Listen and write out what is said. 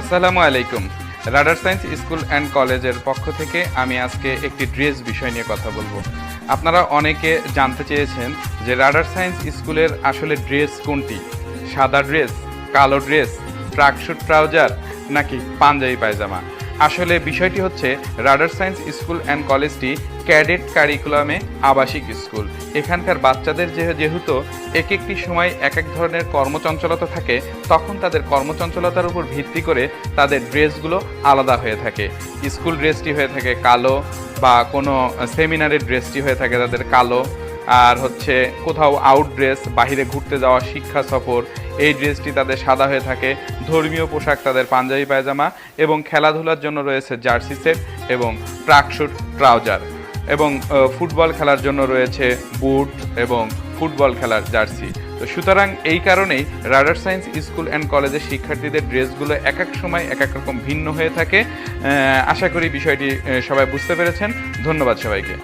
আসসালামু আলাইকুম। Radar science school and কলেজের পক্ষ থেকে আমি আজকে একটি ড্রেস বিষয় নিয়ে কথা বলবো। আপনারা অনেকে জানতে চেয়েছেন যে রাডার সায়েন্স স্কুলের আসলে ড্রেস কোনটি, সাদা ড্রেস, কালো ড্রেস, ট্রাকস্যুট ট্রাউজার নাকি পাঞ্জাবি পায়জামা। আসলে বিষয়টি হচ্ছে রাডার সায়েন্স স্কুল অ্যান্ড কলেজটি ক্যাডেট কারিকুলামে আবাসিক স্কুল। এখানকার বাচ্চাদের যেহেতু এক একটি সময় এক এক ধরনের কর্মচঞ্চলতা থাকে, তখন তাদের কর্মচঞ্চলতার উপর ভিত্তি করে তাদের ড্রেসগুলো আলাদা হয়ে থাকে। স্কুল ড্রেসটি হয়ে থাকে কালো, বা কোনো সেমিনারের ড্রেসটি হয়ে থাকে তাদের কালো, আর হচ্ছে কোথাও আউট ড্রেস, বাহিরে ঘুরতে যাওয়া, শিক্ষা সফর, এই ড্রেসটি তাদের সাদা হয়ে থাকে। ধর্মীয় পোশাক তাদের পাঞ্জাবি পায়জামা, এবং খেলাধুলার জন্য রয়েছে জার্সি সেট এবং ট্রাকস্যুট ট্রাউজার, এবং ফুটবল খেলার জন্য রয়েছে বুট এবং ফুটবল খেলার জার্সি। তো সুতরাং এই কারণেই রাডার সায়েন্স স্কুল অ্যান্ড কলেজের শিক্ষার্থীদের ড্রেসগুলো এক এক সময় এক এক রকম ভিন্ন হয়ে থাকে। আশা করি বিষয়টি সবাই বুঝতে পেরেছেন। ধন্যবাদ সবাইকে।